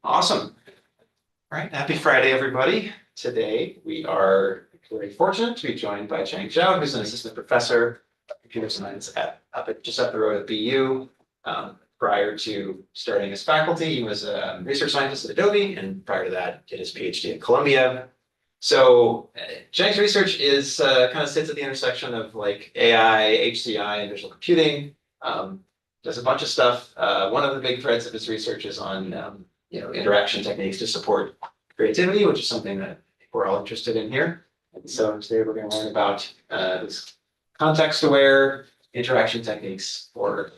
Awesome. All right, happy Friday, everybody. Today we are very fortunate to be joined by Chang Xiao, who's an assistant professor of computer science just up the road at BU. Prior to starting as faculty, he was a research scientist at Adobe, and prior to that, did his PhD at Columbia. So Chang's research is kind of sits at the intersection of like AI, HCI, and visual computing. Does a bunch of stuff. One of the big threads of his research is on interaction techniques to support creativity, which is something that we're all interested in here. And so today we're going to learn about this context-aware interaction techniques for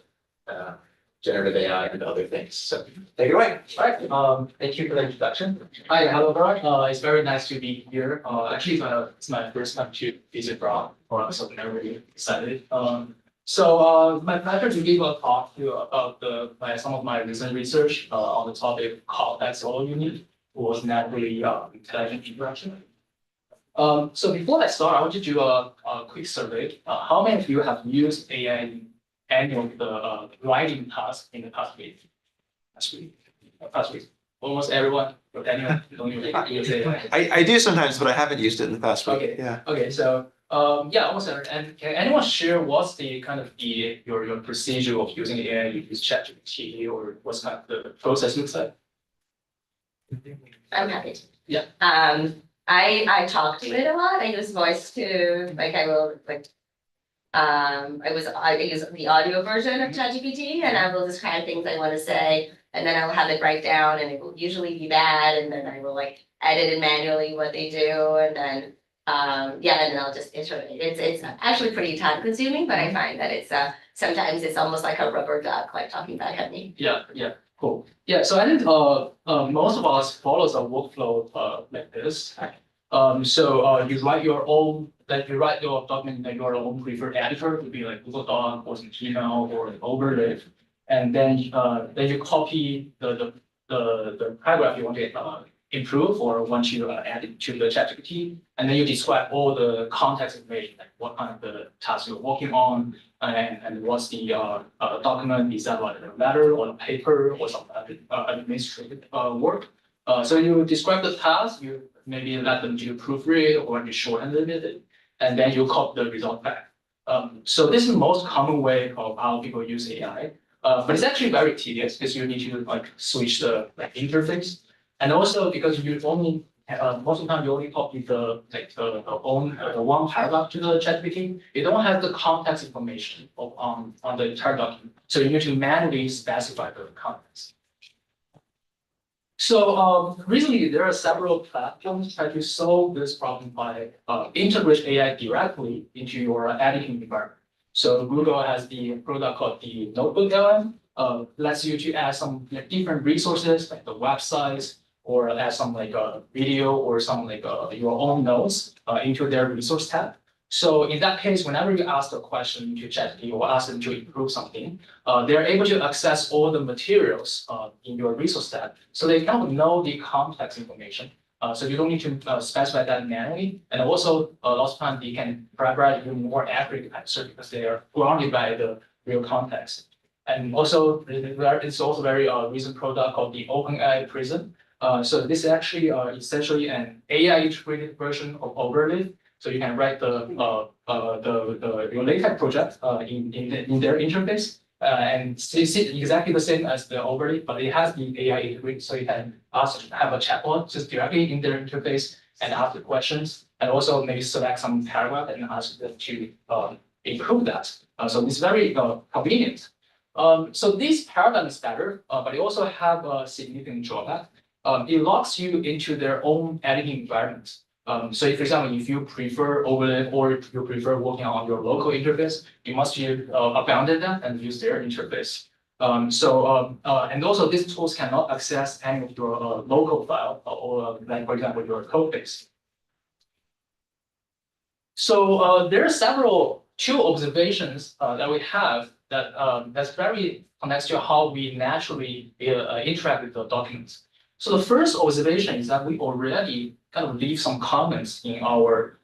generative AI and other things. So take it away. All right. Thank you for the introduction. Hi, hello, everyone. It's very nice to be here. Actually, it's my first time to visit Brown, so I'm really excited. My pleasure to give a talk about some of my recent research on the topic called "That's All You Need" was naturally intelligent interaction. So before I start, I want to do a quick survey. How many of you have used AI in any of the writing tasks in the past week? Past week. Almost everyone. Daniel, don't you use AI? I do sometimes, but I haven't used it in the past week. Okay. Yeah. Okay. So almost everyone. And can anyone share what's the kind of your procedure of using AI? You use ChatGPT, or what's kind of the process looks like? I'm happy to. Yeah. I talk to it a lot. I use voice to I use the audio version of ChatGPT, and I will describe things I want to say, and then I'll have it write down, and it will usually be bad, and then I will edit it manually what they do, and then and then I'll just iterate. It's actually pretty time consuming, but I find that it's sometimes it's almost like a rubber duck, like talking back at me. Yeah. Cool. Yeah, so I think most of us follows a workflow like this. You write your own, document in your own preferred editor, would be like Google Doc or some Gmail or Overleaf, and then you copy the paragraph you want to improve or want you add it to the ChatGPT, and then you describe all the context information, like what kind of the task you're working on, and what's the document, is that like a letter or a paper or some administrative work. So you describe the task, you maybe let them do proofread or you shorten a little bit, and then you copy the result back. So this is the most common way of how people use AI, but it's actually very tedious because you need to switch the interface. And also because you only most of the time you only copy the one paragraph to the ChatGPT, you don't have the context information on the entire document. So you need to manually specify the context. So recently there are several platforms try to solve this problem by integrate AI directly into your editing environment. So Google has the product called the Notebook LM, lets you to add some different resources like the websites, or add some a video or some your own notes into their resource tab. So in that case, whenever you ask a question to ChatGPT or ask them to improve something, they're able to access all the materials in your resource tab. So they kind of know the context information. So you don't need to specify that manually. And also, lots of times they can provide you more accurate answer because they are grounded by the real context. And also, it's also very recent product called the OpenAI Prism. So this is actually essentially an AI integrated version of Overleaf. So you can write your LaTeX project in their interface, and it's exactly the same as the Overleaf, but it has the AI integrated. So you can have a chatbot just directly in their interface and ask the questions, and also maybe select some paragraph and ask them to improve that. So it's very convenient. So this paradigm is better, but it also have a significant drawback. It locks you into their own editing environment. So if, for example, if you prefer Overlay or if you prefer working on your local interface, you must abandon that and use their interface. And also these tools cannot access any of your local file or for example, your code base. So there are two observations that we have that's very connects to how we naturally interact with the documents. So the first observation is that we already kind of leave some comments in our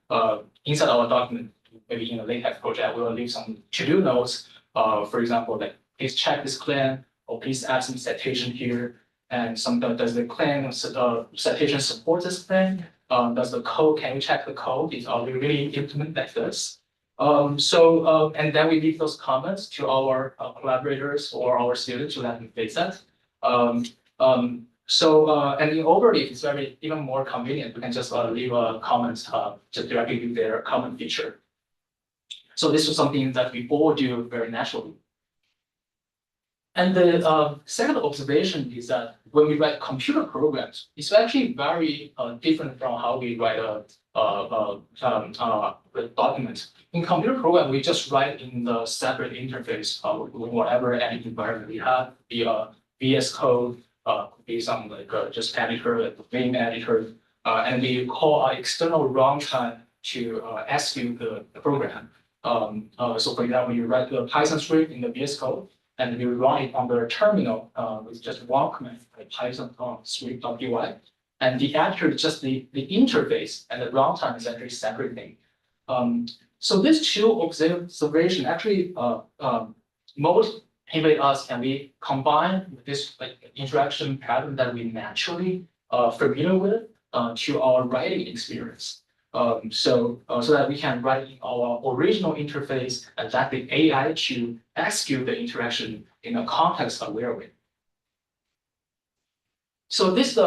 inside our document. Maybe in a LaTeX project, we will leave some to-do notes. For example, please check this plan, or please add some citation here. and does the claim citation support this claim? Does the code, can we check the code? Are we really implement like this? And then we leave those comments to our collaborators or our students to let them fix that. And in Overleaf, it's very even more convenient. We can just leave a comment just directly with their comment feature. So this is something that we all do very naturally. And the second observation is that when we write computer programs, it's actually very different from how we write a document. In computer program, we just write in the separate interface whatever editing environment we have, be a VS Code, be some like just editor, like the main editor, and we call our external runtime to execute the program. So for example, you write the Python script in the VS Code, and you run it on the terminal with just one command, like Python script.py. And the editor is just the interface, and the runtime is actually a separate thing. So these two observation actually motivate us, and we combine with this like interaction pattern that we naturally familiar with to our writing experience. So that we can write in our original interface and let the AI to execute the interaction in a context-aware way. So this is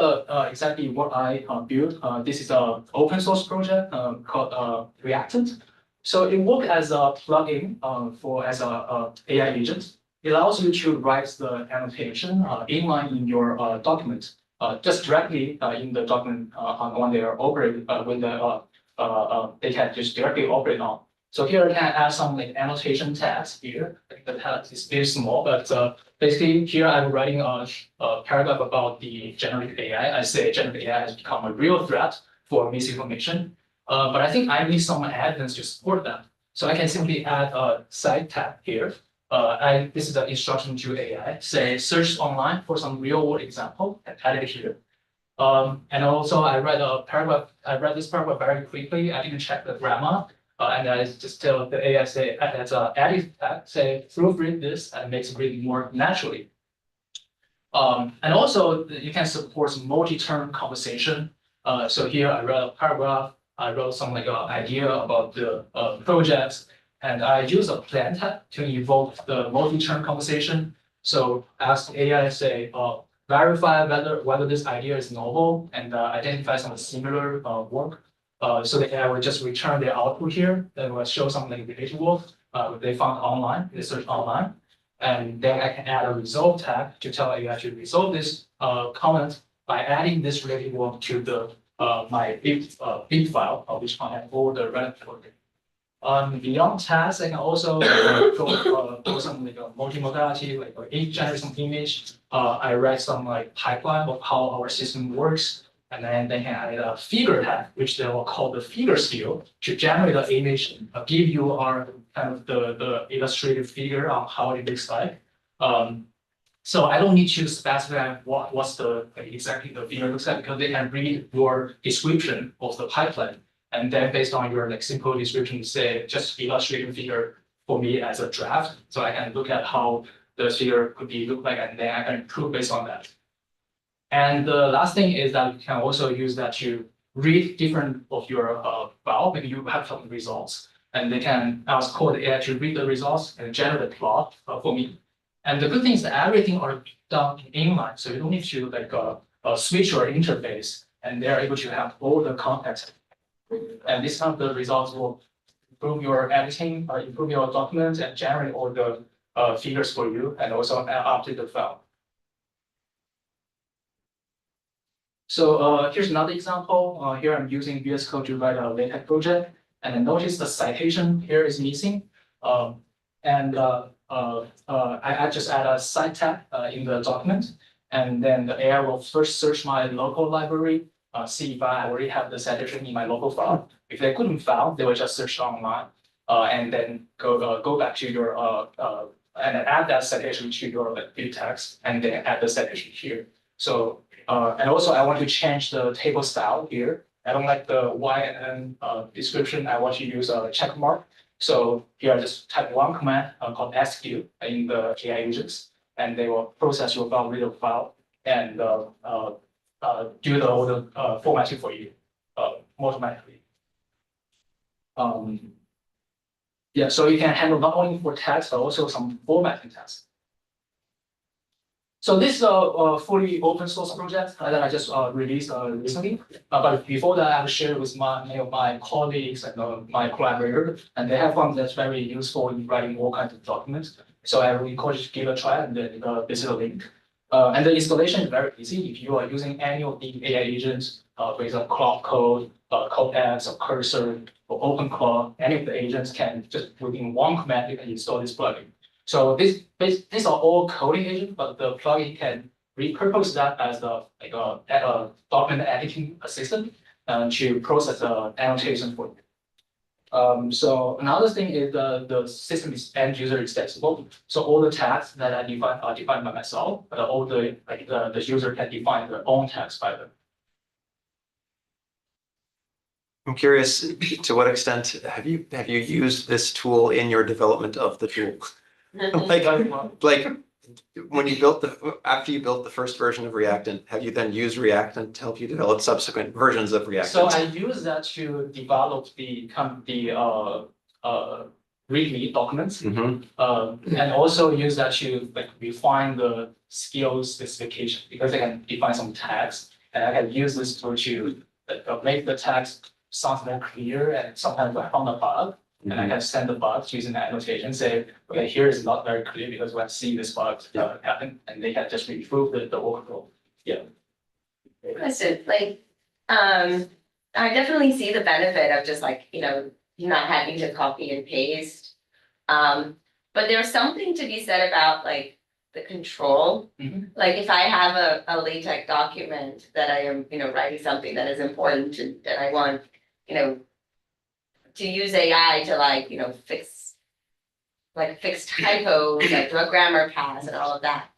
exactly what I built. This is an open source project called Reactant. So it works as a plugin as a AI agent. It allows you to write the annotation inline in your document, just directly in the document when they are operate when they can just directly operate on. So here I can add some like annotation tags here. The tag is very small, but basically here I'm writing a paragraph about the generative AI. I say generative AI has become a real threat for misinformation, but I think I need some evidence to support that. So I can simply add a side tag here. This is the instruction to AI. Say search online for some real world example and add it here. And also I read a paragraph. I read this paragraph very quickly. I didn't check the grammar, and I just tell the AI say as a edit tag, say proofread this and makes it read more naturally. And also you can support multi-turn conversation. So here I read a paragraph. I wrote some like idea about the projects, and I use a plan tag to evoke the multi-turn conversation. So ask AI say, verify whether this idea is novel and identify some similar work. So the AI will just return their output here. That will show some like related work they found online, they search online. And then I can add a resolve tag to tell AI to resolve this comment by adding this related work to the my big file, which contains all the relevant work. Beyond tasks, I can also go some like multimodality, like generate some image. I write some like pipeline of how our system works, and then they can add a figure tag, which they will call the figure skill to generate an image, give you our kind of the illustrative figure on how it looks like. So I don't need to specify what's the exactly the figure looks like, because they can read your description of the pipeline. And then based on your like simple description, say just illustrate the figure for me as a draft. So I can look at how the figure could be look like, and then I can improve based on that. And the last thing is that you can also use that to read different of your file. Maybe you have some results, and they can ask code AI to read the results and generate a plot for me. And the good thing is that everything are done in inline, so you don't need to like switch your interface, and they're able to have all the context. And this kind of the results will improve your editing, improve your documents, and generate all the figures for you, and also update the file. So here's another example. Here I'm using VS Code to write a LaTeX project, and then notice the citation here is missing. I just add a side tag in the document, and then the AI will first search my local library, see if I already have the citation in my local file. If they couldn't find, they will just search online, and then go back to your and add that citation to your like big text, and then add the citation here. So and also I want to change the table style here. I don't like the YNN description. I want to use a check mark. So here I just type one command called SQ in the AI agents, and they will process your file, read the file, and do all the formatting for you automatically. Yeah, so you can handle not only for text, but also some formatting tasks. So this is a fully open source project that I just released recently. But before that, I will share with my colleagues and my collaborators, and they have found that's very useful in writing all kinds of documents. So I really encourage you to give it a try, and then this is a link. And the installation is very easy. If you are using any of the AI agents, for example, Cloud Code, Codex, or Cursor, or OpenClaw, any of the agents can just within one command you can install this plugin. So these are all coding agents, but the plugin can repurpose that as a document editing assistant to process the annotation for you. So another thing is the system is end user extensible. So all the tags that I define are defined by myself, but all the user can define their own tags by them. I'm curious, to what extent have you used this tool in your development of the tool? Like when you after you built the first version of Reactant, have you then used Reactant to help you develop subsequent versions of Reactant? So I use that to develop the README documents, and also use that to refine the skills specification, because I can define some tags, and I can use this tool to make the text sound more clear. And sometimes I found a bug, and I can send the bugs using the annotation, say, okay, here is not very clear because we have seen this bug happen, and they can just improve the workflow. Yeah. Question, I definitely see the benefit of just not having to copy and paste. But there's something to be said about the control. Like if I have a LaTeX document that I am, writing something that is important and I want, to use AI to fix typos, do a grammar pass and all of that.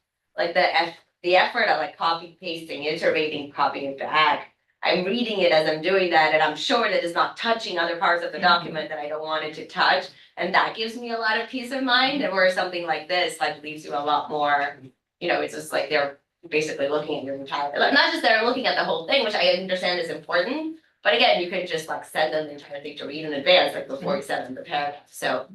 The effort of copy pasting, iterating, copying it back. I'm reading it as I'm doing that, and I'm sure that it's not touching other parts of the document that I don't want it to touch. And that gives me a lot of peace of mind. And where something like this leaves you a lot more, it's just they're basically looking at your entire, not just they're looking at the whole thing, which I understand is important. But again, you could just send them the entire thing to read in advance, before you send them the paragraph. So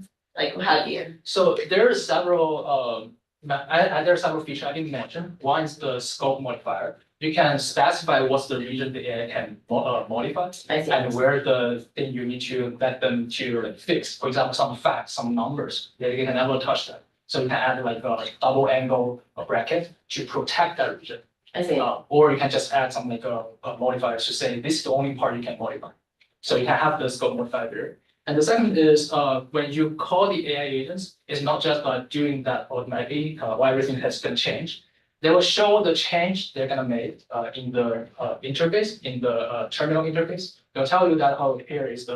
how do you? So there are several there are several features I didn't mention. One is the scope modifier. You can specify what's the region the AI can modify, and where the thing you need to let them to fix. For example, some facts, some numbers, they can never touch that. So you can add a double angle bracket to protect that region. I see. Or you can just add some a modifier to say this is the only part you can modify. So you can have the scope modifier there. And the second is when you call the AI agents, it's not just doing that automatically while everything has been changed. They will show the change they're gonna make in the interface, in the terminal interface. They'll tell you that here is the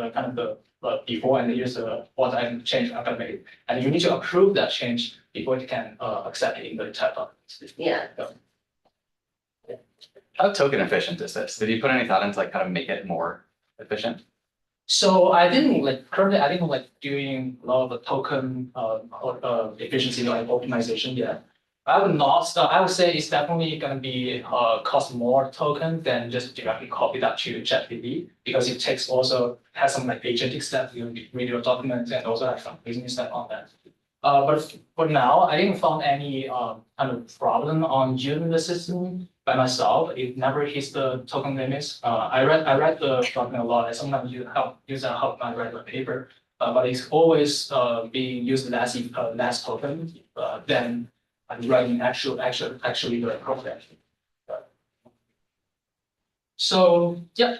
the before, and here's what I'm change I'm gonna make. And you need to approve that change before you can accept it in the type document. Yeah. How token efficient is this? Did you put any thought into how to make it more efficient? So I didn't currently I didn't doing a lot of the token efficiency optimization yet. I would not. I would say it's definitely going to be cost more token than just directly copy that to ChatGPT, because it takes also has some agentic step. You read your documents and also have some business step on that. But for now, I didn't found any kind of problem on using the system by myself. It never hits the token limits. I read the document a lot. I sometimes use that help my write a paper, but it's always being used less token than writing actually the program. So yeah.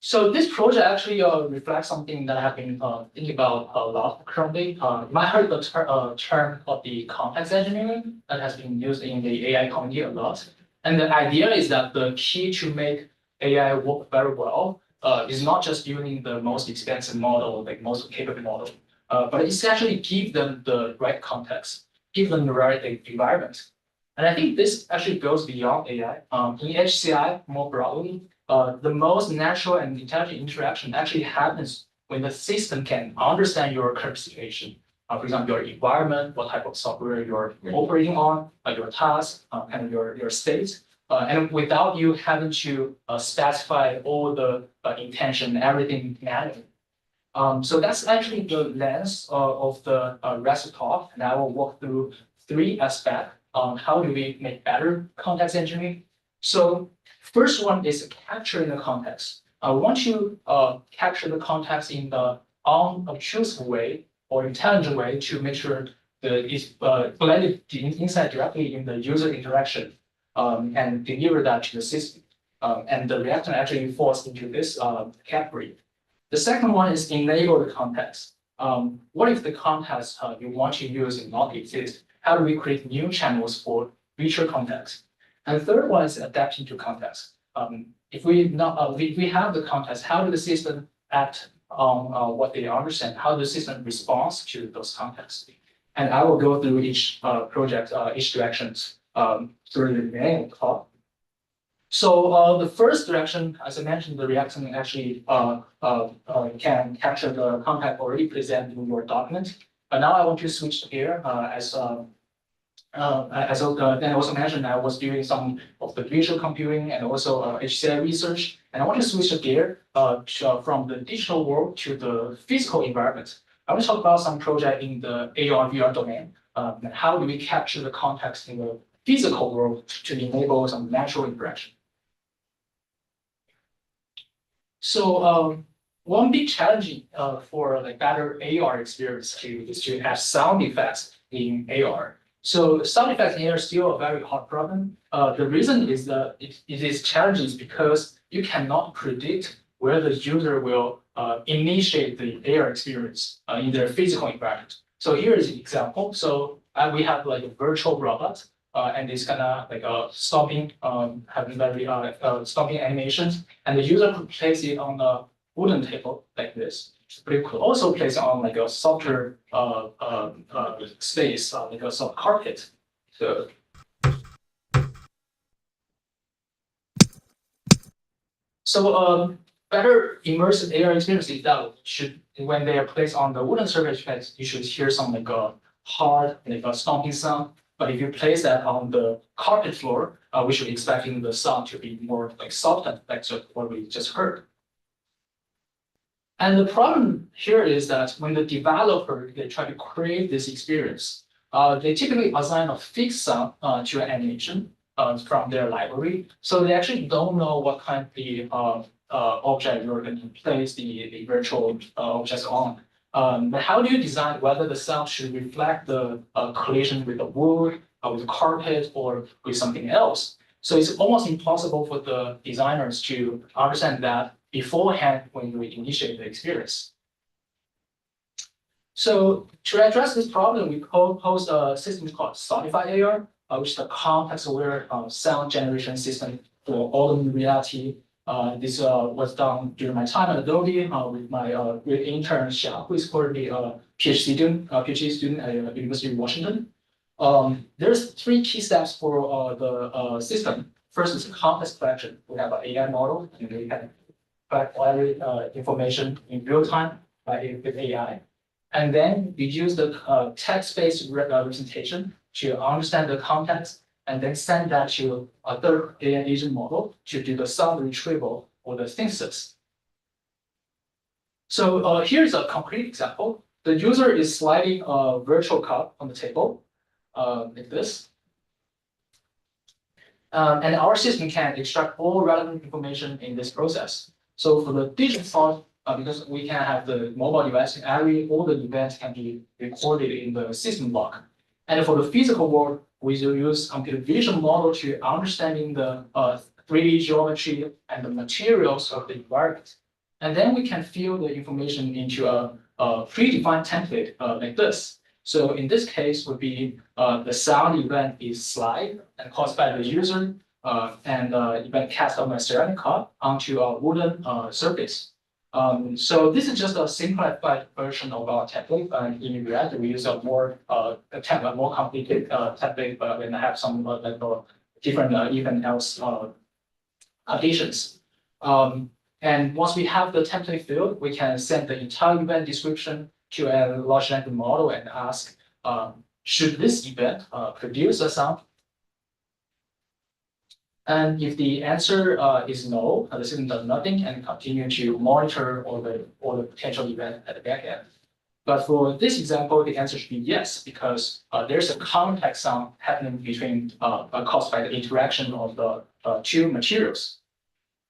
So this project actually reflects something that I have been thinking about a lot currently. You might heard the term of the context engineering that has been used in the AI community a lot. And the idea is that the key to make AI work very well is not just using the most expensive model, most capable model, but it's actually give them the right context, give them the right environment. And I think this actually goes beyond AI. In HCI, more broadly, the most natural and intelligent interaction actually happens when the system can understand your current situation, for example, your environment, what type of software you're operating on, your task, and your state. And without you having to specify all the intention, everything manually. So that's actually the lens of the rest talk, and I will walk through 3 aspects on how do we make better context engineering. So first one is capturing the context. I want to capture the context in the unobtrusive way or intelligent way to make sure that it's blended inside directly in the user interaction and deliver that to the system. And the reactor actually falls into this category. The second one is enable the context. What if the context you want to use is not exist? How do we create new channels for richer context? And the third one is adapting to context. If we have the context, how do the system act on what they understand? How does the system respond to those contexts? And I will go through each project, each directions through the remaining talk. So the first direction, as I mentioned, the reaction actually can capture the context already presented in your document. But now I want to switch gear as I also mentioned, I was doing some of the visual computing and also HCI research. And I want to switch the gear from the digital world to the physical environment. I want to talk about some project in the AR VR domain. And how do we capture the context in the physical world to enable some natural interaction? So one big challenge for like better AR experience is to have sound effects in AR. So sound effects in AR is still a very hard problem. The reason is that it is challenging because you cannot predict where the user will initiate the AR experience in their physical environment. So here is an example. So we have like a virtual robot, and it's gonna like stopping, having very stopping animations, and the user could place it on a wooden table like this. But you could also place it on like a softer space, like a soft carpet. So better immersive AR experience is that when they are placed on the wooden surface, you should hear some like a hard, like a stomping sound. But if you place that on the carpet floor, we should expecting the sound to be more like soft, like what we just heard. And the problem here is that when the developer they try to create this experience, they typically assign a fixed sound to an animation from their library. So they actually don't know what kind of object you're going to place the virtual objects on. But how do you design whether the sound should reflect the collision with the wood, with the carpet, or with something else? So it's almost impossible for the designers to understand that beforehand when we initiate the experience. So to address this problem, we proposed a system called Sonify AR, which is a context-aware sound generation system for augmented reality. This was done during my time at Adobe with my great intern Xiao, who is currently a PhD student at University of Washington. There's 3 key steps for the system. First is context collection. We have an AI model, and we can collect every information in real time with AI. And then we use the text-based representation to understand the context, and then send that to a third AI agent model to do the sound retrieval or the synthesis. So here's a concrete example. The user is sliding a virtual cup on the table, like this. And our system can extract all relevant information in this process. So for the digital part, because we can have the mobile device, all the events can be recorded in the system log. And for the physical world, we will use computer vision model to understanding the 3D geometry and the materials of the environment. And then we can fill the information into a predefined template like this. So in this case would be the sound event is slide and caused by the user and event cast on a ceramic cup onto a wooden surface. So this is just a simplified version of our template. In React, we use a more complicated template, but we have some different even else conditions. And once we have the template filled, we can send the entire event description to a large language model and ask, should this event produce a sound? And if the answer is no, the system does nothing and continue to monitor all the potential event at the back end. But for this example, the answer should be yes, because there's a contact sound happening between caused by the interaction of the two materials.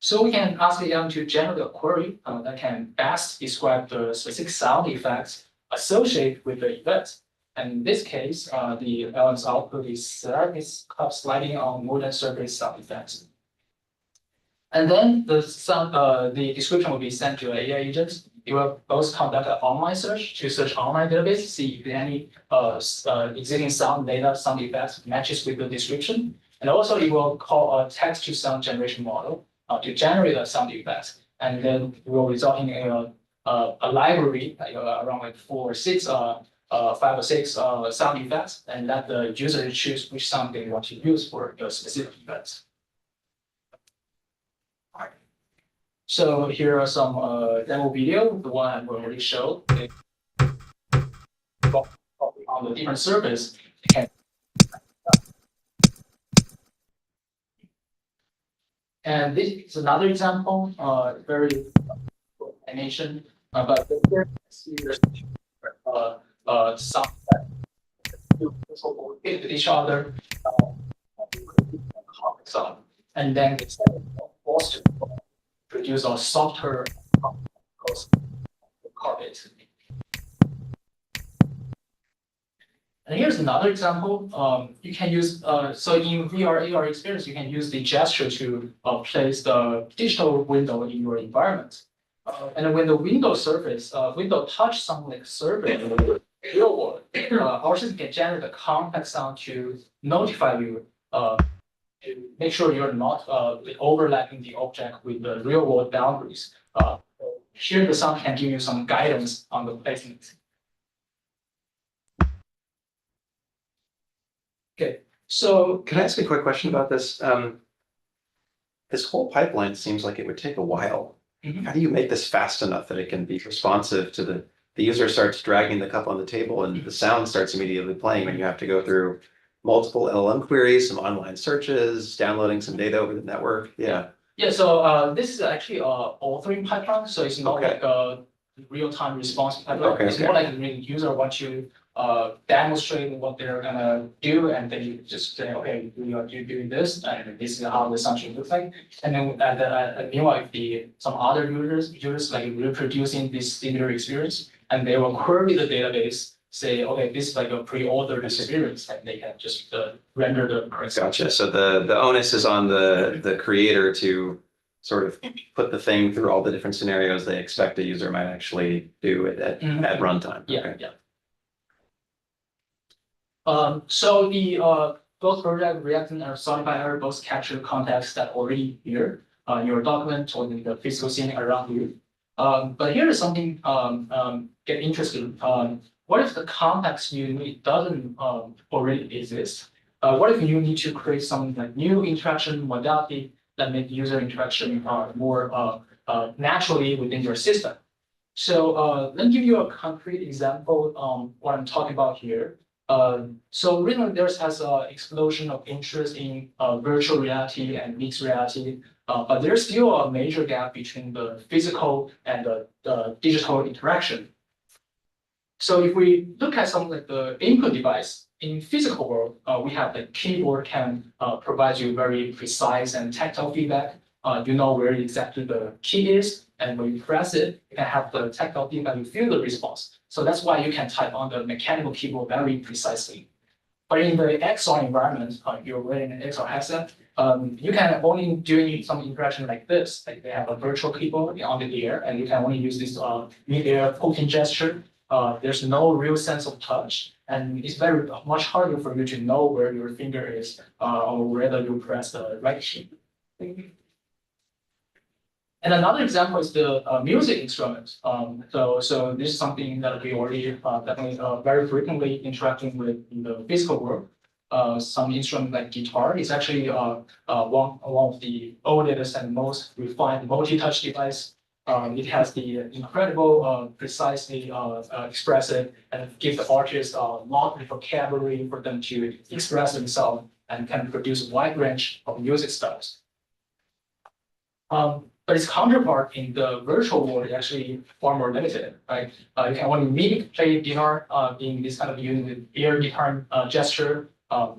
So we can ask the LM to generate a query that can best describe the specific sound effects associated with the event. And in this case, the LM's output is sliding on modern surface sound effects. And then the description will be sent to an AI agent. It will both conduct an online search to search online database, see if any existing sound data, sound effects matches with the description. And also it will call a text to sound generation model to generate a sound effects. And then it will result in a library, around like 5 or 6 sound effects, and let the user choose which sound they want to use for the specific events. So here are some demo video. The one I already showed on the different surface. And this is another example, very animation, but here see there's sound that hit each other, and then it's forced to produce a softer carpet. And here's another example. You can use, so in VR, AR experience, you can use the gesture to place the digital window in your environment. And when the window surface, window touch some like surface in the real world, our system can generate a contact sound to notify you to make sure you're not overlapping the object with the real world boundaries. Here the sound can give you some guidance on the placement. Okay, so Can I ask a quick question about this? This whole pipeline seems like it would take a while. How do you make this fast enough that it can be responsive to the user starts dragging the cup on the table and the sound starts immediately playing and you have to go through multiple LLM queries, some online searches, downloading some data over the network? Yeah. Yeah, so this is actually authoring pipeline, so it's not like a real-time response pipeline. It's more like the user wants to demonstrate what they're gonna do, and then you just say, okay, you're doing this, and this is how the function looks like. And then meanwhile, if some other users like reproducing this similar experience, and they will query the database, say, okay, this is like a pre-ordered experience, and they can just render the correct. Gotcha. So the onus is on the creator to sort of put the thing through all the different scenarios they expect a user might actually do at runtime. Yeah, Okay. yeah. So the both project reacting and solidify error both capture the context that already here in your document or in the physical scene around you. But here is something get interesting. What if the context you need doesn't already exist? What if you need to create some like new interaction modality that make user interaction more naturally within your system? So let me give you a concrete example on what I'm talking about here. So recently there has an explosion of interest in virtual reality and mixed reality, but there's still a major gap between the physical and the digital interaction. So if we look at something like the input device in physical world, we have the keyboard can provide you very precise and tactile feedback. You know where exactly the key is, and when you press it, you can have the tactile feedback, you feel the response. So that's why you can type on the mechanical keyboard very precisely. But in the XR environment, you're wearing an XR headset, you can only do some interaction like this. Like they have a virtual keyboard on the air, and you can only use this mid-air poking gesture. There's no real sense of touch, and it's very much harder for you to know where your finger is or whether you press the right key. And another example is the music instruments. So this is something that we already definitely very frequently interacting with in the physical world. Some instrument like guitar is actually one of the oldest and most refined multi-touch device It has the incredible, precisely expressive and give the artist a lot of vocabulary for them to express themselves and can produce a wide range of music styles. But its counterpart in the virtual world is actually far more limited, right? You can only mimic play guitar in this kind of using the air guitar gesture,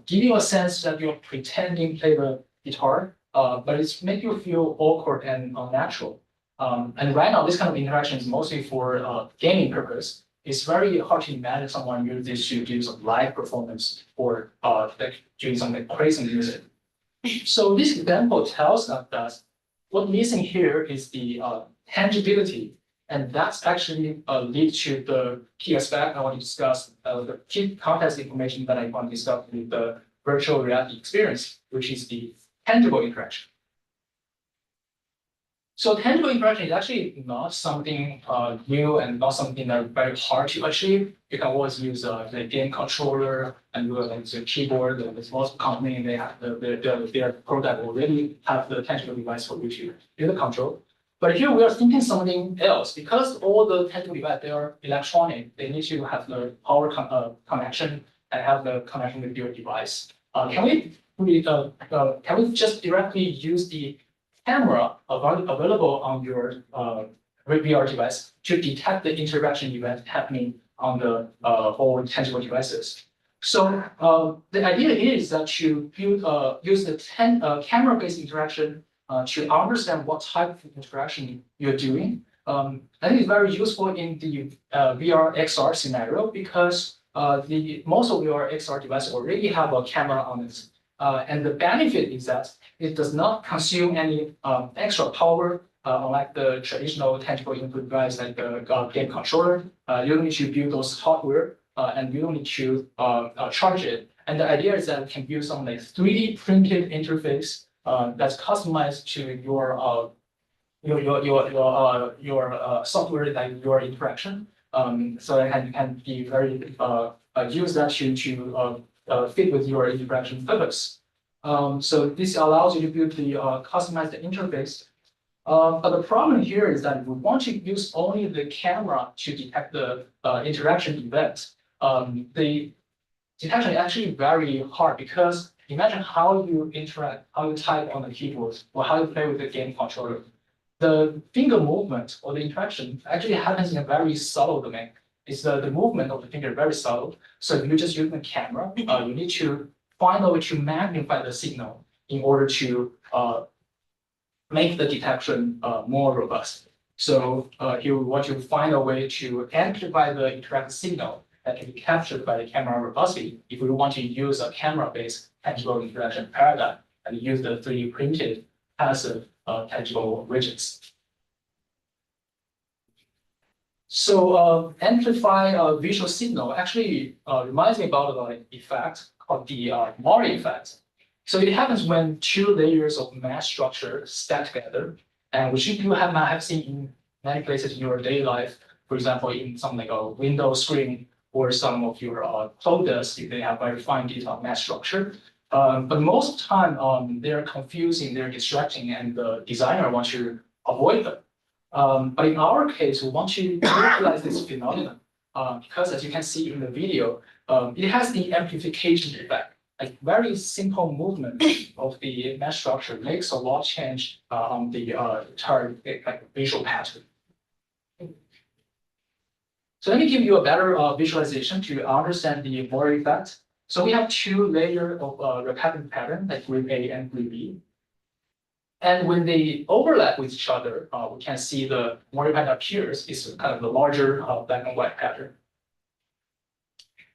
give you a sense that you're pretending to play the guitar, but it's make you feel awkward and unnatural. And right now, this kind of interaction is mostly for gaming purpose. It's very hard to imagine someone use this to do some live performance or like doing something crazy music. So this example tells us that what's missing here is the tangibility, and that's actually lead to the key aspect I want to discuss, the key context information that I want to discuss with the virtual reality experience, which is the tangible interaction. So tangible interaction is actually not something new and not something that is very hard to achieve. You can always use the game controller and use a keyboard. There's lots of companies, they have their product already have the tangible device for you to do the control. But here we are thinking something else. Because all the tangible devices, they are electronic, they need to have the power connection and have the connection with your device. Can we just directly use the camera available on your VR device to detect the interaction event happening on the all tangible devices? So the idea is that you use the camera-based interaction to understand what type of interaction you're doing. I think it's very useful in the VR XR scenario because most of your XR devices already have a camera on it. And the benefit is that it does not consume any extra power, unlike the traditional tangible input device like the game controller. You don't need to build those hardware, and you don't need to charge it. And the idea is that we can build some like 3D printed interface that's customized to your software, like your interaction. So it can be very use that to fit with your interaction purpose. So this allows you to build the customized interface. But the problem here is that if we want to use only the camera to detect the interaction event, the detection is actually very hard because imagine how you interact, how you type on the keyboard, or how you play with the game controller. The finger movement or the interaction actually happens in a very subtle domain. It's the movement of the finger very subtle. So if you just use the camera, you need to find a way to magnify the signal in order to make the detection more robust. So here we want to find a way to amplify the interactive signal that can be captured by the camera robustly if we want to use a camera-based tangible interaction paradigm and use the 3D printed passive tangible widgets. So amplify visual signal actually reminds me about an effect called the Mori effect. So it happens when two layers of mass structure stack together, and which you might have seen in many places in your daily life. For example, in some like a window screen or some of your clothes, they have very fine detailed mass structure. But most of the time, they're confusing, they're distracting, and the designer wants to avoid them. But in our case, we want to utilize this phenomenon because, as you can see in the video, it has the amplification effect. A very simple movement of the mesh structure makes a lot of change on the entire visual pattern. So let me give you a better visualization to understand the Mori effect. So we have two layers of repetitive pattern, like group A and group B. And when they overlap with each other, we can see the Mori pattern appears is kind of the larger black and white pattern.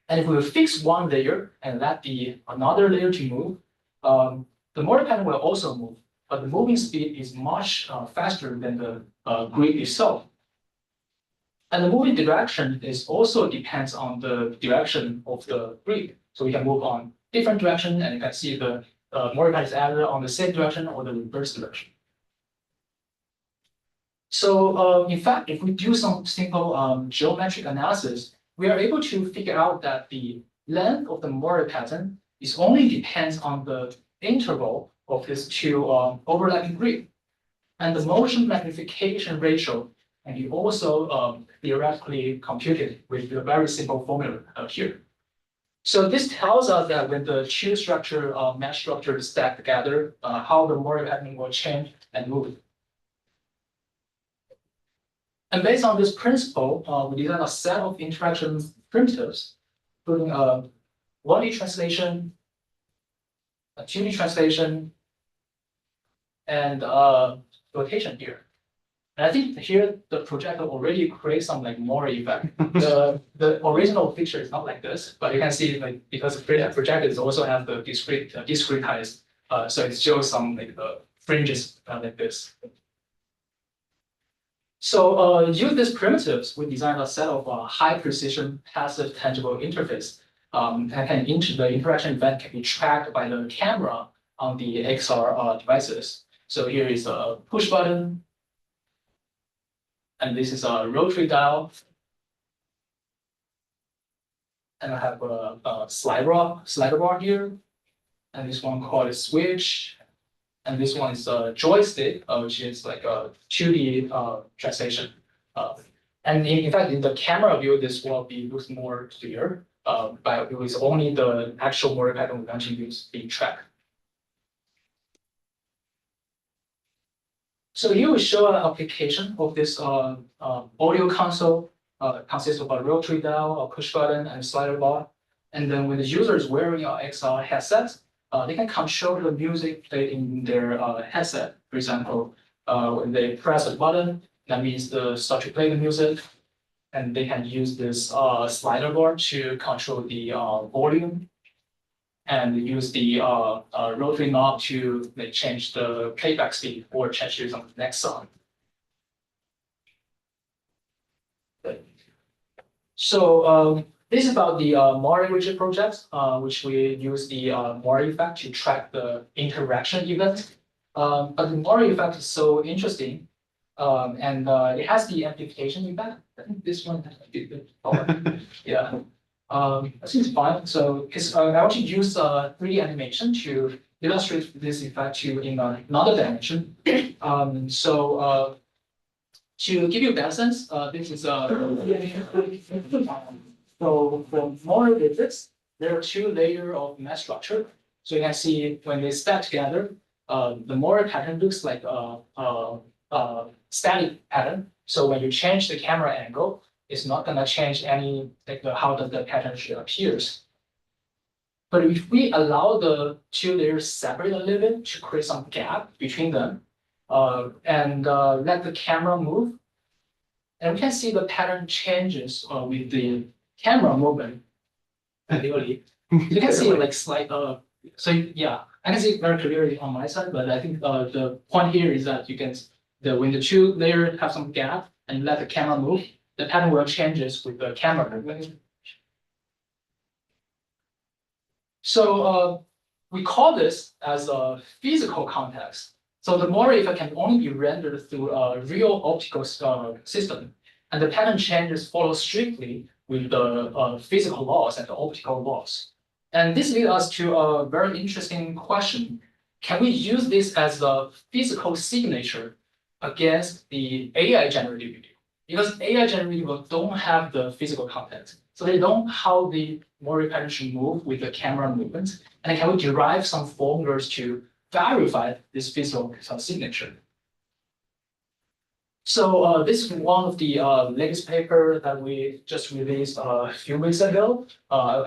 And if we fix one layer and let the another layer to move, the Mori pattern will also move, but the moving speed is much faster than the grid itself. And the moving direction is also depends on the direction of the grid. So we can move on different direction, and you can see the Mori pattern is either on the same direction or the reverse direction. So in fact, if we do some simple geometric analysis, we are able to figure out that the length of the Mori pattern is only depends on the interval of these two overlapping grids. And the motion magnification ratio can be also theoretically computed with a very simple formula here. So this tells us that when the two structure mesh structure is stacked together, how the Mori pattern will change and move. And based on this principle, we designed a set of interaction primitives, including a 1D translation, a 2D translation, and rotation here. And I think here the projector already creates some like more effect. The original picture is not like this, but you can see like because the projectors also have the discretized, so it shows some like fringes like this. So use these primitives, we designed a set of high precision passive tangible interface. And the interaction event can be tracked by the camera on the XR devices. So here is a push button, and this is a rotary dial. And I have a slider bar here, and this one called a switch. And this one is a joystick, which is like a 2D translation. And in fact, in the camera view, this will be looks more clear, but it was only the actual Mori pattern we're going to use being tracked. So here we show an application of this audio console. Consists of a rotary dial, a push button, and a slider bar. And then when the user is wearing an XR headset, they can control the music played in their headset. For example, when they press a button, that means they start to play the music. And they can use this slider bar to control the volume, and use the rotary knob to like, change the playback speed or change to the next song. So this is about the Mori widget project, which we use the Mori effect to track the interaction event. But the Mori effect is so interesting, and it has the amplification effect. I think this one has a bit power. Yeah, I think it's fine. So I want to use 3D animation to illustrate this effect to in another dimension. To give you a better sense, this is so for Mori widgets, there are two layers of mesh structure. So you can see when they stack together, the Mori pattern looks like a static pattern. So when you change the camera angle, it's not gonna change any like how the pattern appears. But if we allow the two layers separate a little bit to create some gap between them, and let the camera move, and we can see the pattern changes with the camera movement. Ideally, you can see like slight. So yeah, I can see it very clearly on my side, but I think the point here is that you can when the two layers have some gap and let the camera move, the pattern will changes with the camera movement. So we call this as a physical context. So the Mori effect can only be rendered through a real optical system, and the pattern changes follow strictly with the physical laws and the optical laws. And this leads us to a very interesting question. Can we use this as a physical signature against the AI generated video? Because AI generated video don't have the physical content. So they don't know how the Mori pattern should move with the camera movement. And can we derive some formulas to verify this physical signature? So this is one of the latest paper that we just released a few weeks ago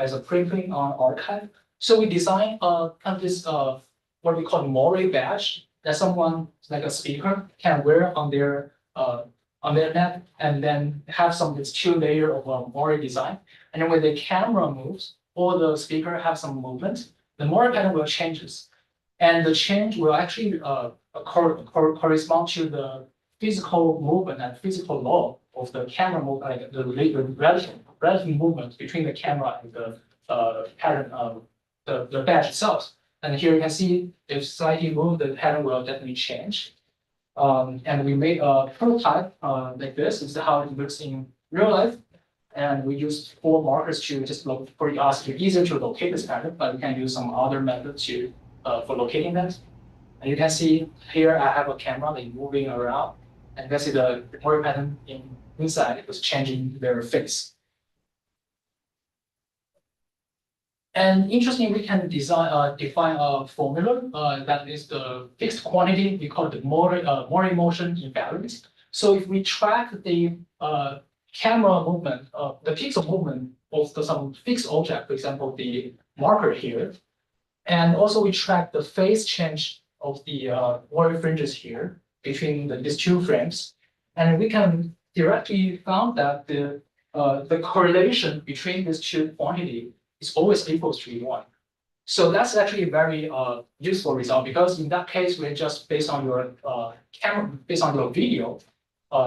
as a preprint on arXiv. So we designed kind of this what we call Mori badge that someone like a speaker can wear on their neck, and then have some this two layer of Mori design. And then when the camera moves or the speaker have some movement, the Mori pattern will changes. And the change will actually correspond to the physical movement and physical law of the camera movement, like the relative movement between the camera and the pattern of the badge itself. And here you can see if slightly move, the pattern will definitely change. And we made a prototype like this. This is how it looks in real life. And we use 4 markers to just look for us to easier to locate this pattern, but we can use some other method to for locating that. And you can see here I have a camera like moving around, and you can see the motor pattern inside it was changing their face. And interestingly, we can define a formula that is the fixed quantity. We call it the motor motion invariance. So if we track the camera movement, the pixel movement of some fixed object, for example, the marker here, and also we track the phase change of the motor fringes here between these two frames, and we can directly found that the correlation between these two quantity is always equals to 1. So that's actually a very useful result, because in that case, we're just based on your camera, based on your video,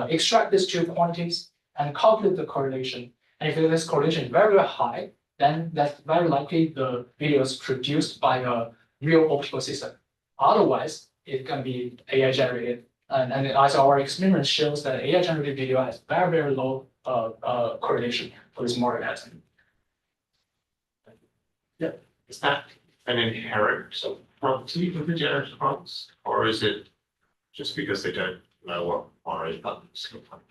extract these two quantities and calculate the correlation. And if this correlation is very, very high, then that's very likely the video is produced by a real optical system. Otherwise, it can be AI generated. And as our experiment shows that AI generated video has very, very low correlation for this motor pattern. Is that an inherent property of the generative models, or is it just because they don't know what RA buttons look like?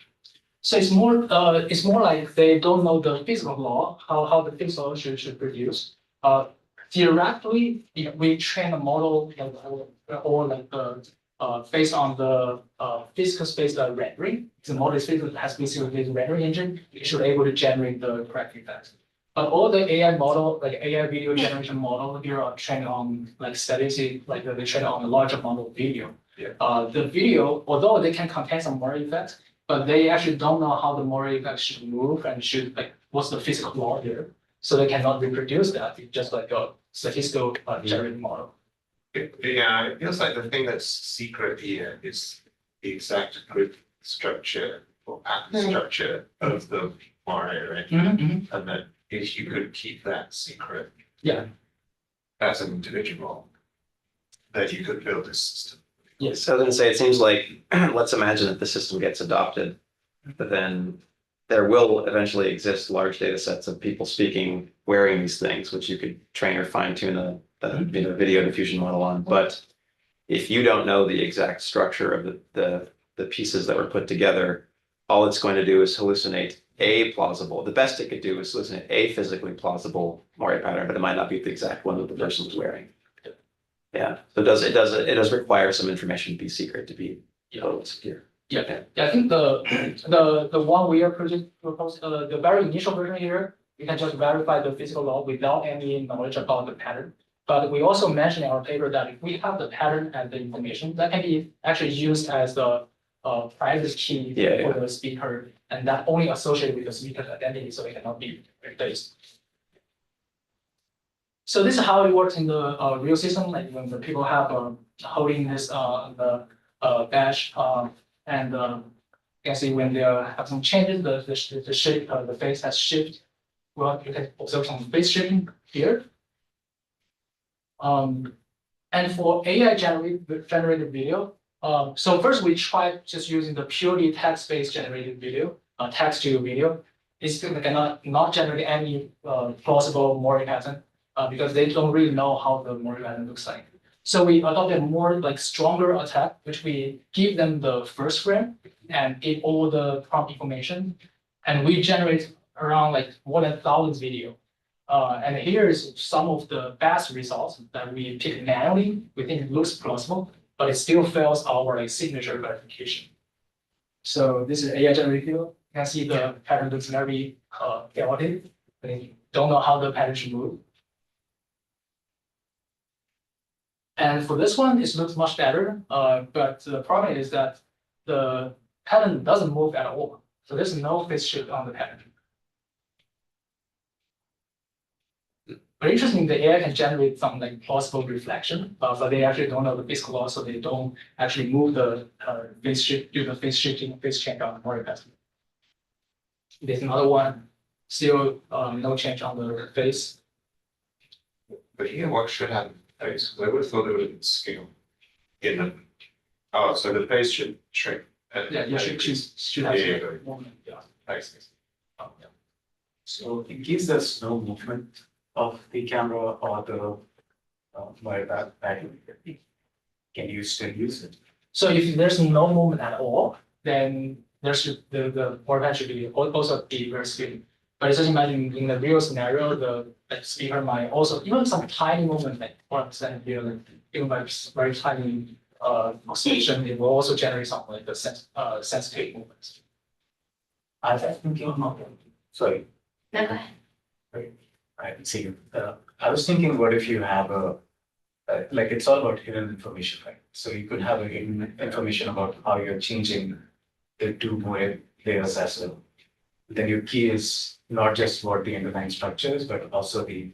So it's more like they don't know the physical law, how the physical law should produce. Theoretically, if we train a model based on the physical space rendering, the model has basically a rendering engine, it should be able to generate the correct effects. But all the AI model, like AI video generation model here, are trained on like statistics, like they train on a large amount of video. Yeah. The video, although they can contain some more effects, but they actually don't know how the motor effects should move and should like what's the physical law here. So they cannot reproduce that. It's just like a statistical generated model. Yeah, it feels like the thing that's secret here is the exact group structure or pattern structure of the RA, right? And that if you could keep that secret, Yeah. as an individual, then you could build this system. Yes. So then say, it seems like, let's imagine that the system gets adopted, but then there will eventually exist large data sets of people speaking, wearing these things, which you could train or fine tune the video diffusion model on. But if you don't know the exact structure of the pieces that were put together, all it's going to do is hallucinate a plausible. The best it could do is hallucinate a physically plausible Maury pattern, but it might not be the exact one that the person was wearing. Yeah, so it does require some information to be secret, to be totally secure. Yeah, I think the one we are proposing, the very initial version here, you can just verify the physical law without any knowledge about the pattern. But we also mentioned in our paper that if we have the pattern and the information, that can be actually used as the private key for the speaker, and that only associated with the speaker's identity, so it cannot be replaced. So this is how it works in the real system. Like when the people have holding this the badge, and you can see when they have some changes, the shape, the face has shifted. Well, you can observe some face shifting here. And for AI generated video, so first we tried just using the purely text-based generated video, text to video. It's cannot not generate any plausible Maury pattern because they don't really know how the Maury pattern looks like. So we adopted a more like stronger attack, which we give them the first frame and give all the prompt information, and we generate around like more than 1,000 video. And here is some of the best results that we pick manually. We think it looks plausible, but it still fails our like signature verification. So this is AI generated video. You can see the pattern looks very chaotic. They don't know how the pattern should move. And for this one, it looks much better. But the problem is that the pattern doesn't move at all. So there's no phase shift on the pattern. But interesting, the AI can generate some like plausible reflection, but they actually don't know the physical law, so they don't actually move the phase shift, do the phase shifting, phase change on the Maury pattern. There's another one, still no change on the face. But here, what should happen to the face? I would have thought it would have scale in the. Oh, so the face should shrink. Yeah, you should have some movement. Yeah. Face. Oh, yeah. So it gives us no movement of the camera or the by that. can you still use it? So if there's no movement at all, then there's the format should be also be very speedy. But just imagine in the real scenario, the speaker might also even some tiny movement, like 1% here, like even by very tiny oscillation, it will also generate something like the sensitive movements. I was thinking, sorry, No, go ahead. I see. I was thinking, what if you have like it's all about hidden information, right? So you could have a hidden information about how you're changing the two more layers as well. Then your key is not just what the underlying structure is, but also the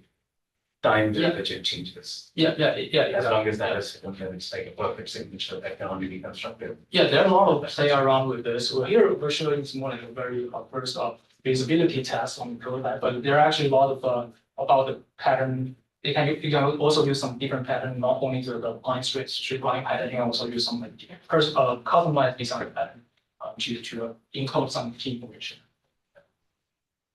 time Yeah. that it changes. Yeah. As long as that is hidden, then it's like a perfect signature that can only be constructed. Yeah, there are a lot of play around with this. Well, here we're showing it's more like a very first visibility test on the prototype, but there are actually a lot of about the pattern. You can also use some different pattern, not only the line straight line pattern. You can also use some like customized design pattern to encode some key information.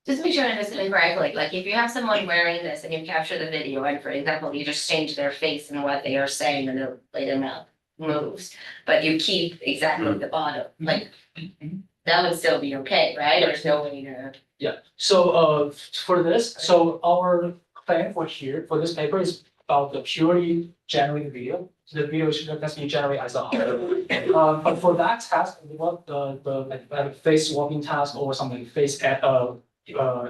Just to make sure I understand it correctly, like if you have someone wearing this and you capture the video, and for example, you just change their face and what they are saying and the way their mouth moves, but you keep exactly the bottom, like that would still be okay, right? There's no way to. Yeah. So for this, so our plan for this paper is about the purely generated video. So the video should just be generated as a whole. But for that task, we want the like face swapping task or something face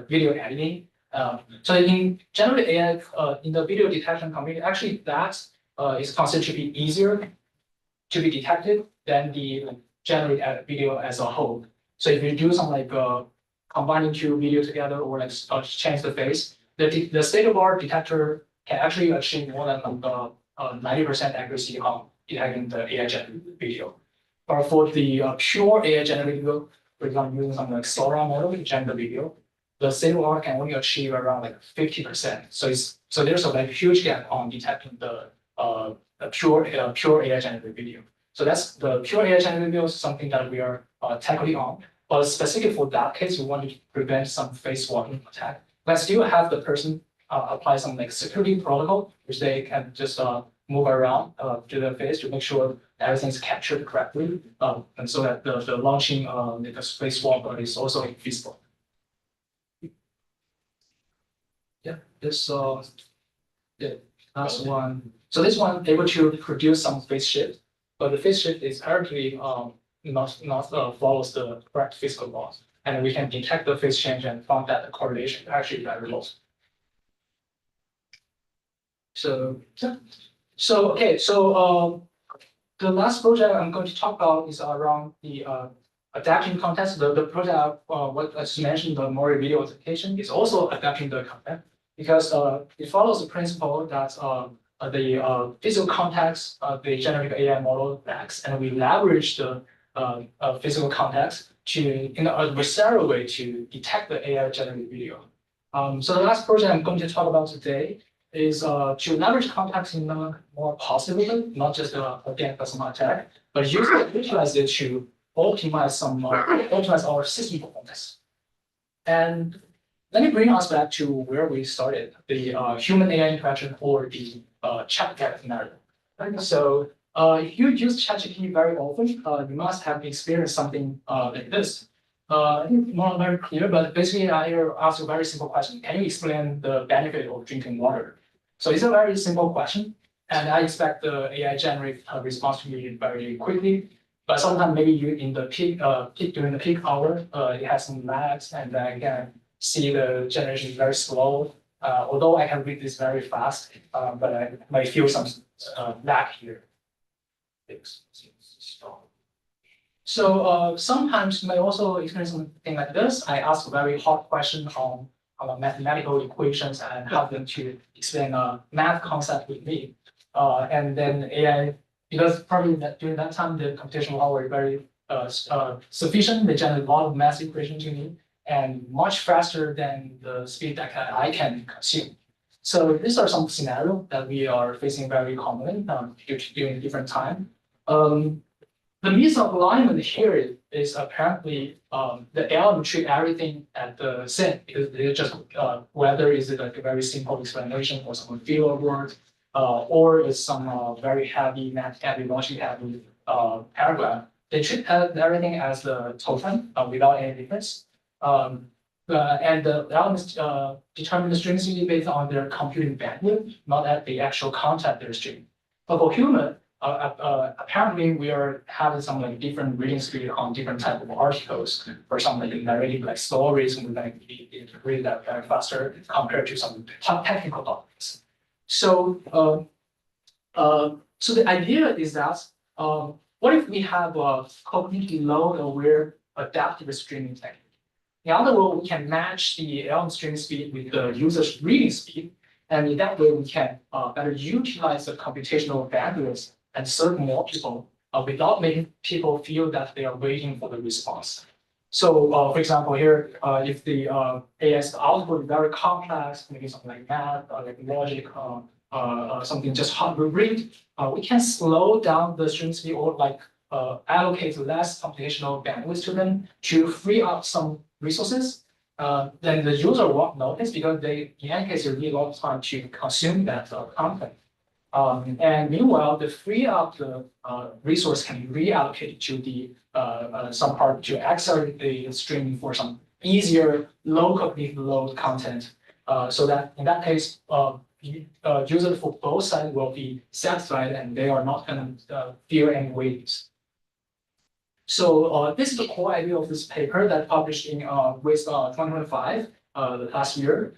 video editing. So in generative AI, in the video detection community, actually that is considered to be easier to be detected than the like, generated video as a whole. So if you do some like combining two videos together or like change the face, the state of art detector can actually achieve more than 90% accuracy on detecting the AI generated video. But for the pure AI generated video, for example, using something like Sora model to generate the video, the state of art can only achieve around like 50%. So there's a like huge gap on detecting the pure AI generated video. So that's the pure AI generated video is something that we are tackling on. But specifically for that case, we want to prevent some face swapping attack. But still have the person apply some like security protocol, which they can just move around to the face to make sure everything is captured correctly, and so that the launching the face swap is also feasible. Yeah, this the last one. So this one able to produce some phase shift, but the phase shift is currently not follows the correct physical laws, and we can detect the phase change and found that the correlation is actually very low. So okay, so the last project I'm going to talk about is around the adapting context. The project what as mentioned, the Mori video application is also adapting the content because it follows the principle that the physical context the generative AI model lacks, and we leverage the physical context to in a adversarial way to detect the AI generated video. So the last project I'm going to talk about today is to leverage context in a more positive way, not just again as an attack, but utilize it to optimize optimize our system performance. And let me bring us back to where we started, the human AI interaction or the chatbot scenario. Right? So if you use ChatGPT very often, you must have experienced something like this. I think not very clear, but basically I ask a very simple question. Can you explain the benefit of drinking water? So it's a very simple question, and I expect the AI generate a response to me very quickly. But sometimes maybe you in the peak during the peak hour, it has some lags, and I can see the generation is very slow. Although I can read this very fast, but I might feel some lag here. So sometimes you may also experience something like this. I ask a very hard question on mathematical equations and help them to explain a math concept with me. And then AI, because probably during that time the computational power is very sufficient, they generate a lot of math equations to me and much faster than the speed that I can consume. So these are some scenarios that we are facing very commonly during different time. The misalignment here is apparently the LM treat everything at the same because they just whether is it like a very simple explanation or some filler word or is some very heavy, math heavy, logic heavy paragraph, they treat everything as the token without any difference. And the elements determine the string speed based on their computing bandwidth, not at the actual content they're streaming. But for human, apparently we are having some like different reading speed on different type of articles. For example, like narrative like stories, we like read that very faster compared to some technical topics. So, so the idea is that what if we have a cognitively load aware adaptive streaming technique? In other words, we can match the LM stream speed with the user's reading speed, and in that way, we can better utilize the computational bandwidth and serve more people without making people feel that they are waiting for the response. So, for example, here, if the AS output is very complex, maybe something like math, like logic, something just hard to read, we can slow down the stream speed or like allocate less computational bandwidth to them to free up some resources. Then the user won't notice because they, in any case, they need a lot of time to consume that content. And meanwhile, the free up the resource can be reallocated to the some part to accelerate the streaming for some easier low cognitive load content. So that in that case, users for both sides will be satisfied and they are not going to feel any waves. So this is the core idea of this paper that published in with 2025, the last year.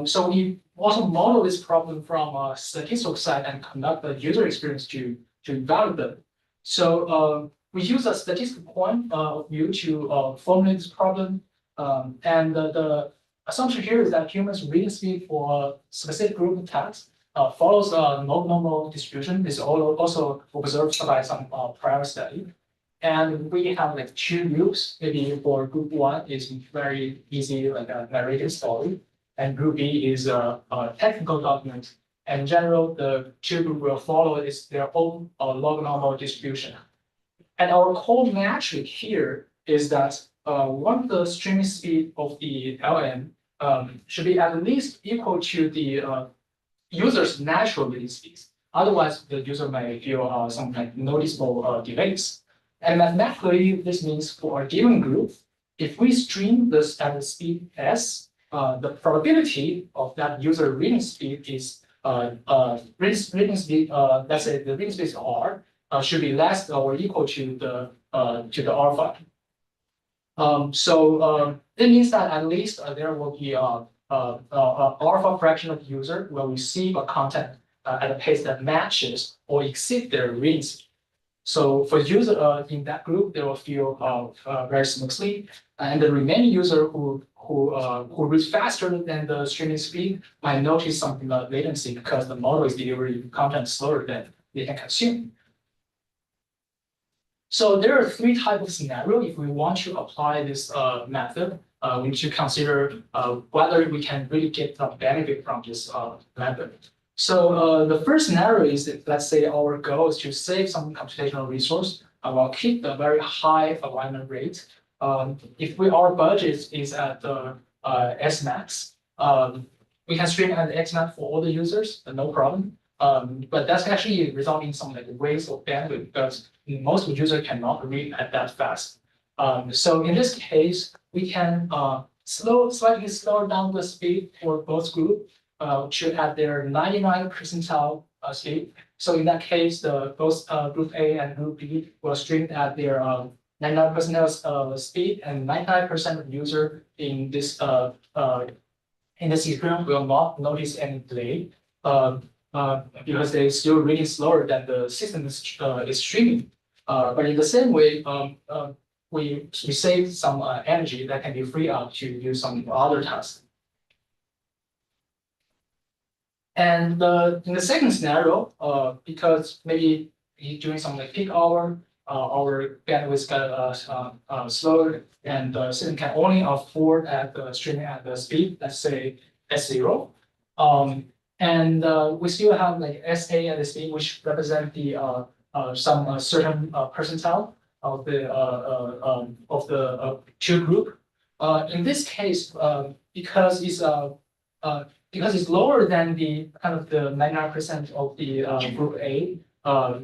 So we also model this problem from a statistical side and conduct the user experience to evaluate them. So we use a statistical point of view to formulate this problem. And the assumption here is that humans' reading speed for a specific group of tasks follows a normal distribution. This is also observed by some prior study. And we have like two groups. Maybe for group one is very easy, like a narrative story. And group B is a technical document. And in general, the two groups will follow is their own log normal distribution. And our core metric here is that one the streaming speed of the LM should be at least equal to the user's natural reading speeds. Otherwise, the user may feel some like noticeable delays. And mathematically, this means for a given group, if we stream this at the speed S, the probability of that user reading speed is reading speed. Let's say the reading speed is R should be less or equal to the alpha. So it means that at least there will be a alpha fraction of user will receive a content at a pace that matches or exceed their reading speed. So for user in that group, they will feel very smoothly, and the remaining user who reads faster than the streaming speed might notice something like latency because the model is delivering content slower than they can consume. So there are three types of scenarios. If we want to apply this method, we need to consider whether we can really get the benefit from this method. So the first scenario is that, let's say our goal is to save some computational resource while keep the very high alignment rate. If our budget is at the S max, we can stream at the X max for all the users, no problem. But that's actually resulting in some like waste of bandwidth because most users cannot read at that fast. So in this case, we can slightly slow down the speed for both groups to at their 99 percentile speed. So in that case, both group A and group B will stream at their 99 percentile speed, and 99% of user in this experience will not notice any delay because they're still reading slower than the system is streaming. But in the same way, we save some energy that can be freed up to do some other tasks. And in the second scenario, because maybe during some like peak hour, our bandwidth got slower, and the system can only afford at the streaming at the speed, let's say S0. And we still have like SA at the speed, which represent the some certain percentile of the two group. In this case, because it's because it's lower than the kind of the 99% of the group A.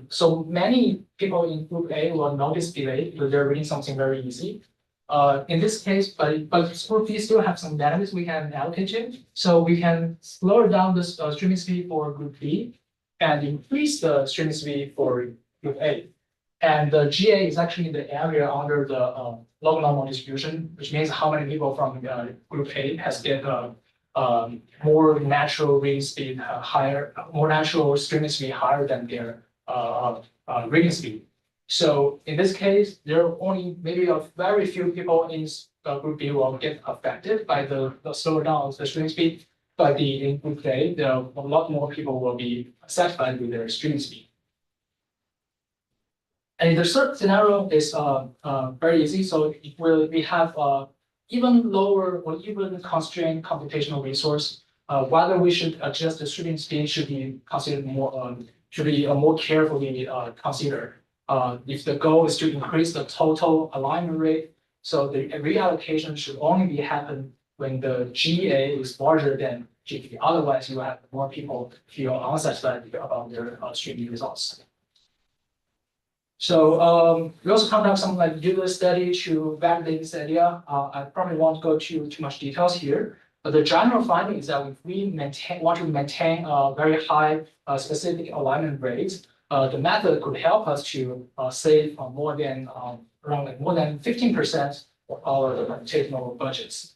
So many people in group A will notice delay because they're reading something very easy. In this case, but group B still have some benefits we can allocate to. So we can slow down the streaming speed for group B and increase the streaming speed for group A. And the GA is actually the area under the log normal distribution, which means how many people from group A has get more natural reading speed higher, more natural streaming speed higher than their reading speed. So in this case, there are only maybe a very few people in group B will get affected by the slower down of the streaming speed, but in group A, there are a lot more people will be satisfied with their streaming speed. And the third scenario is very easy. So we have even lower or even constrained computational resource. Whether we should adjust the streaming speed should be considered more more carefully considered. If the goal is to increase the total alignment rate, so the reallocation should only be happen when the GA is larger than GP. Otherwise, you have more people feel unsatisfied about their streaming results. So we also conduct some like user study to validate this idea. I probably won't go to too much details here, but the general finding is that if we want to maintain a very high specific alignment rate, the method could help us to save more than around like more than 15% of our computational budgets.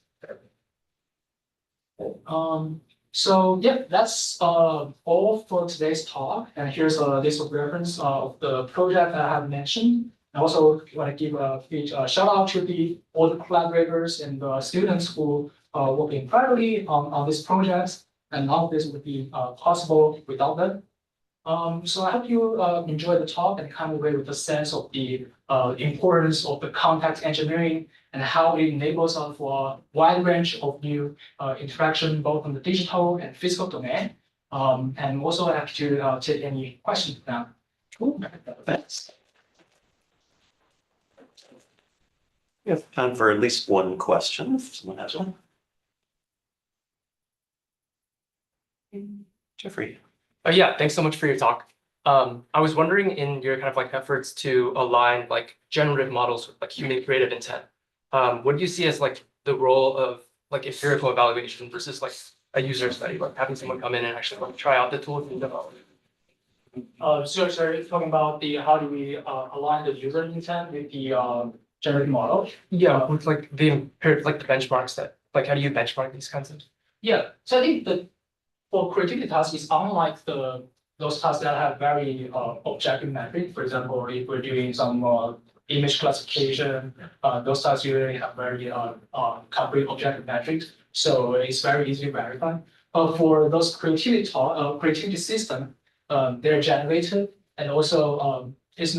So yeah, that's all for today's talk. And here's a list of reference of the project that I have mentioned. I also want to give a big shout out to all the collaborators and the students who work incredibly on this project. And none of this would be possible without them. So I hope you enjoy the talk and come away with a sense of the importance of the context engineering and how it enables us for a wide range of new interaction, both on the digital and physical domain. And also happy to take any questions now. Cool. Thanks. We have time for at least one question, if someone has one. Jeffrey. Yeah, thanks so much for your talk. I was wondering in your kind of like efforts to align like generative models with like human creative intent, what do you see as like the role of like empirical evaluation versus like a user study, like having someone come in and actually like try out the tool and develop it? So you're talking about how do we align the user intent with the generative model? Yeah, with like the benchmarks that like how do you benchmark these kinds of? Yeah, so I think for creativity tasks, it's unlike those tasks that have very objective metric. For example, if we're doing some image classification, those tasks usually have very concrete objective metrics. So it's very easy to verify. But for those creativity system, they're generated, and also it's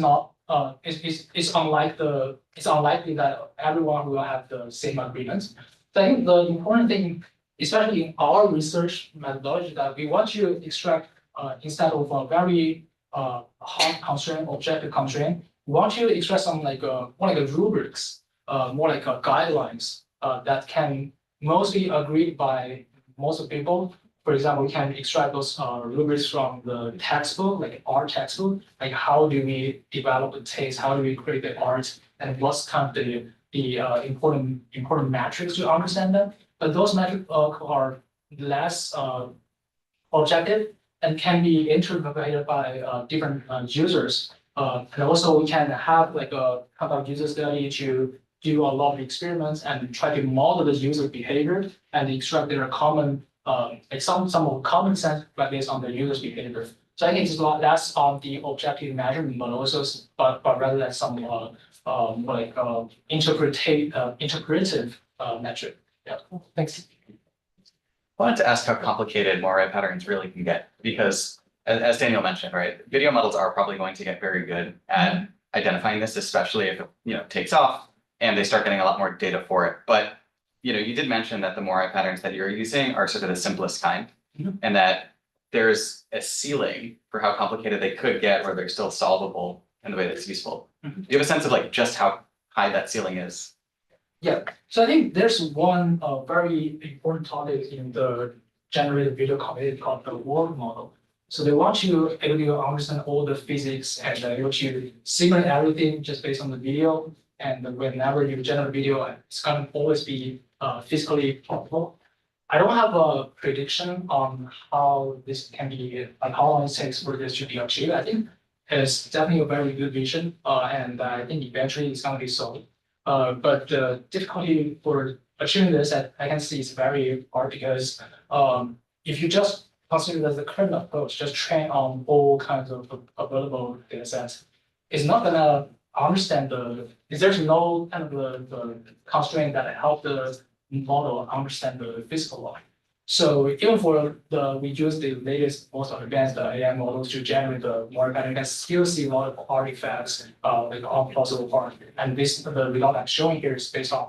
unlikely that everyone will have the same agreements. So I think the important thing, especially in our research methodology, that we want to extract instead of a very hard constraint, objective constraint, we want to extract some like more like a rubrics, more like guidelines that can mostly agreed by most of people. For example, we can extract those rubrics from the textbook, like art textbook, like how do we develop the taste, how do we create the art, and what's kind of the important metrics to understand them. But those metrics are less objective and can be interpreted by different users. And also we can have like a kind of user study to do a lot of experiments and try to model the user behavior and extract their common, like some of common sense based on the user's behavior. So I think it's a lot less on the objective measurement, but also, but rather than some interpretive metric. Yeah, thanks. I wanted to ask how complicated Moiré patterns really can get, because as Daniel mentioned, right, video models are probably going to get very good at identifying this, especially if it takes off and they start getting a lot more data for it. But you did mention that the Moiré patterns that you're using are sort of the simplest kind, and that there's a ceiling for how complicated they could get, where they're still solvable in the way that's useful. Do you have a sense of like just how high that ceiling is? Yeah, so I think there's one very important topic in the generated video community called the world model. So they want you able to understand all the physics and able to simulate everything just based on the video. And whenever you generate video, it's going to always be physically possible. I don't have a prediction on how this can be, like how long it takes for this to be achieved. I think it's definitely a very good vision, and I think eventually it's going to be solved. But the difficulty for achieving this, I can see is very hard because if you just consider that the current approach, just train on all kinds of available data sets, it's not gonna understand there's no kind of the constraint that help the model understand the physical law. So even for we use the latest, most advanced AI models to generate the more kind, you can still see a lot of artifacts, like unplausible part. And the result I'm showing here is based on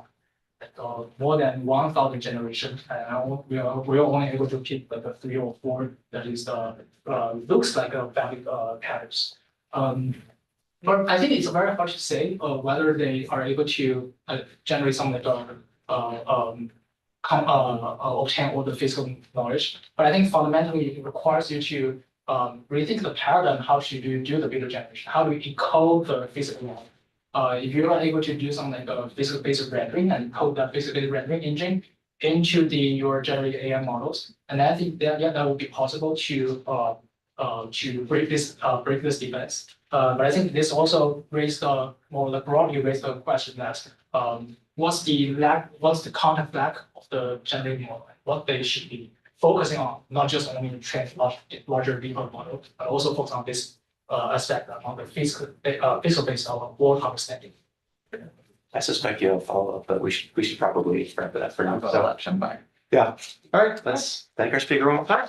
more than 1,000 generations, and we're only able to pick like a 3 or 4 that is looks like a valid patterns. But I think it's very hard to say whether they are able to generate some like obtain all the physical knowledge. But I think fundamentally it requires you to rethink the paradigm. How should you do the video generation? How do you encode the physical law? If you are able to do something like physical basic rendering and code that physical basic rendering engine into your generated AI models, and I think that that would be possible to break this defense. But I think this also raised more like broadly raised the question that what's the content lack of the generated model, what they should be focusing on, not just only train larger deeper model, but also focus on this aspect on the physical based world understanding. I suspect you have a follow-up, but we should probably wrap it up for now. So, So, election by. yeah. All right, let's thank our speaker one more time.